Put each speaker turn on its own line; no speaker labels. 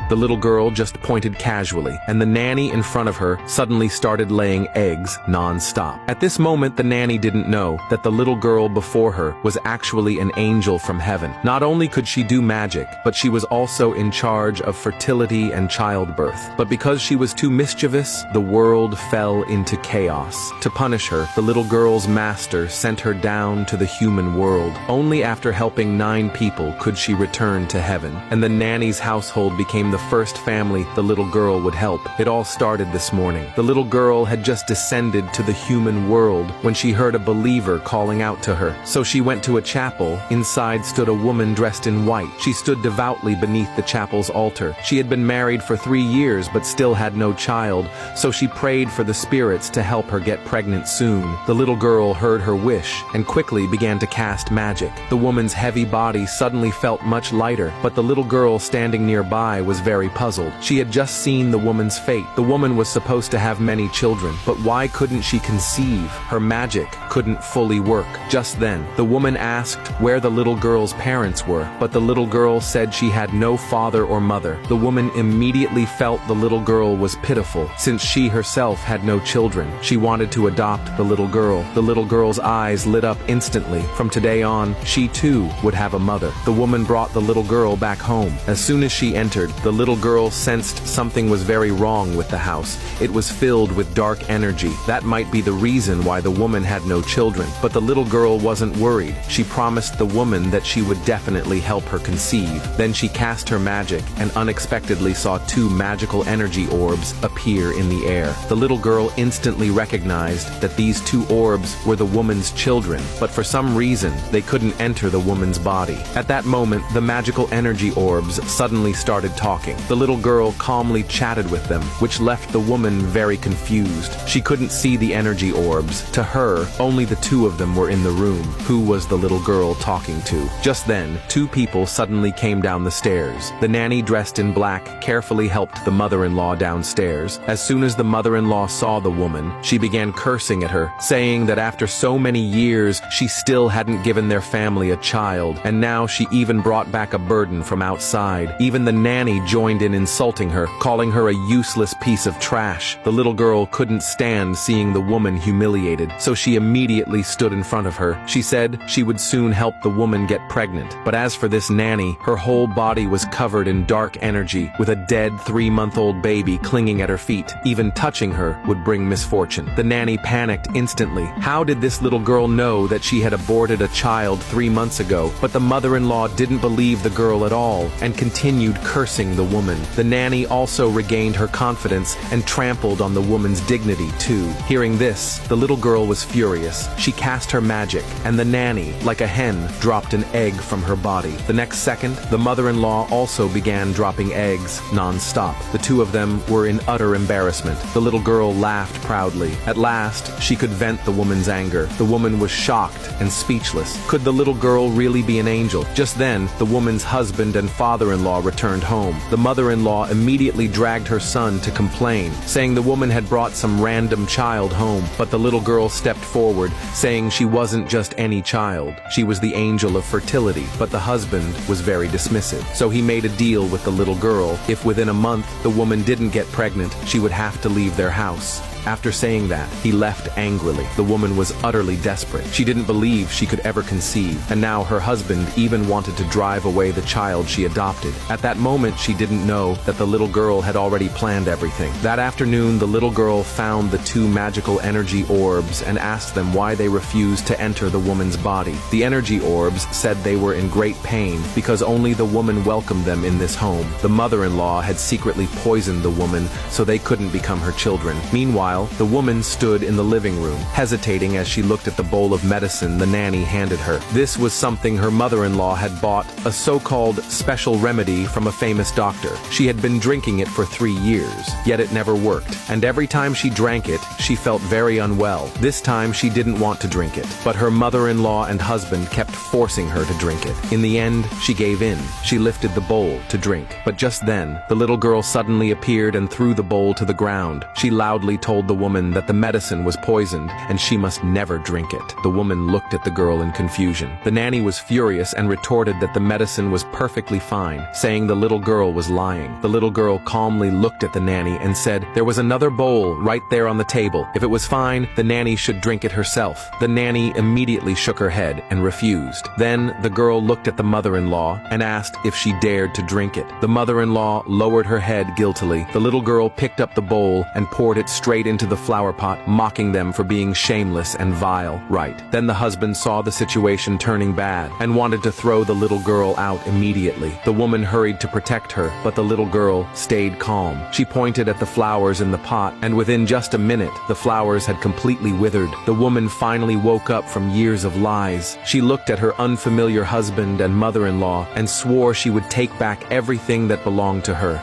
The little girl just pointed casually, and the nanny in front of her suddenly started laying eggs non-stop. At this moment, the nanny didn't know that the little girl before her was actually an angel from heaven. Not only could she do magic, but she was also in charge of fertility and childbirth. But because she was too mischievous, the world fell into chaos. To punish her, the little girl's master sent her down to the human world. Only after helping 9 people could she return to heaven, and the nanny's household became the first family the little girl would help. It all started this morning. The little girl had just descended to the human world when she heard a believer calling out to her. So she went to a chapel. Inside stood a woman dressed in white. She stood devoutly beneath the chapel's altar. She had been married for 3 years but still had no child, so she prayed for the spirits to help her get pregnant soon. The little girl heard her wish and quickly began to cast magic. The woman's heavy body suddenly felt much lighter, but the little girl standing nearby was very puzzled. She had just seen the woman's fate. The woman was supposed to have many children, but why couldn't she conceive? Her magic couldn't fully work. Just then, the woman asked where the little girl's parents were, but the little girl said she had no father or mother. The woman immediately felt the little girl was pitiful, since she herself had no children. She wanted to adopt the little girl. The little girl's eyes lit up instantly. From today on, she too would have a mother. The woman brought the little girl back home. As soon as she entered, the little girl sensed something was very wrong with the house. It was filled with dark energy. That might be the reason why the woman had no children. But the little girl wasn't worried. She promised the woman that she would definitely help her conceive. Then she cast her magic and unexpectedly saw 2 magical energy orbs appear in the air. The little girl instantly recognized that these 2 orbs were the woman's children, but for some reason, they couldn't enter the woman's body. At that moment, the magical energy orbs suddenly started talking. The little girl calmly chatted with them, which left the woman very confused. She couldn't see the energy orbs. To her, only the 2 of them were in the room. Who was the little girl talking to? Just then, 2 people suddenly came down the stairs. The nanny, dressed in black, carefully helped the mother-in-law downstairs. As soon as the mother-in-law saw the woman, she began cursing at her, saying that after so many years, she still hadn't given their family a child, and now she even brought back a burden from outside. Even the nanny joined in insulting her, calling her a useless piece of trash. The little girl couldn't stand seeing the woman humiliated, so she immediately stood in front of her. She said she would soon help the woman get pregnant. But as for this nanny, her whole body was covered in dark energy, with a dead 3-month-old baby clinging at her feet. Even touching her would bring misfortune. The nanny panicked instantly. How did this little girl know that she had aborted a child 3 months ago? But the mother-in-law didn't believe the girl at all and continued cursing the woman. The nanny also regained her confidence and trampled on the woman's dignity too. Hearing this, the little girl was furious. She cast her magic, and the nanny, like a hen, dropped an egg from her body. The next second, the mother-in-law also began dropping eggs non-stop. The 2 of them were in utter embarrassment. The little girl laughed proudly. At last, she could vent the woman's anger. The woman was shocked and speechless. Could the little girl really be an angel? Just then, the woman's husband and father-in-law returned home. The mother-in-law immediately dragged her son to complain, saying the woman had brought some random child home. But the little girl stepped forward, saying she wasn't just any child. She was the angel of fertility. But the husband was very dismissive. So he made a deal with the little girl. If within a month the woman didn't get pregnant, she would have to leave their house. After saying that, he left angrily. The woman was utterly desperate. She didn't believe she could ever conceive, and now her husband even wanted to drive away the child she adopted. At that moment, she didn't know that the little girl had already planned everything. That afternoon, the little girl found the 2 magical energy orbs and asked them why they refused to enter the woman's body. The energy orbs said they were in great pain because only the woman welcomed them in this home. The mother-in-law had secretly poisoned the woman so they couldn't become her children. Meanwhile, the woman stood in the living room, hesitating as she looked at the bowl of medicine the nanny handed her. This was something her mother-in-law had bought, a so-called special remedy from a famous doctor. She had been drinking it for 3 years, yet it never worked, and every time she drank it, she felt very unwell. This time she didn't want to drink it, but her mother-in-law and husband kept forcing her to drink it. In the end, she gave in. She lifted the bowl to drink, but just then, the little girl suddenly appeared and threw the bowl to the ground. She loudly told told the woman that the medicine was poisoned and she must never drink it. The woman looked at the girl in confusion. The nanny was furious and retorted that the medicine was perfectly fine, saying the little girl was lying. The little girl calmly looked at the nanny and said, "There was another bowl right there on the table. If it was fine, the nanny should drink it herself." The nanny immediately shook her head and refused. Then the girl looked at the mother-in-law and asked if she dared to drink it. The mother-in-law lowered her head guiltily. The little girl picked up the bowl and poured it straight into the flower pot, mocking them for being shameless and vile. Right. Then the husband saw the situation turning bad and wanted to throw the little girl out immediately. The woman hurried to protect her, but the little girl stayed calm. She pointed at the flowers in the pot, and within just a minute, the flowers had completely withered. The woman finally woke up from years of lies. She looked at her unfamiliar husband and mother-in-law and swore she would take back everything that belonged to her.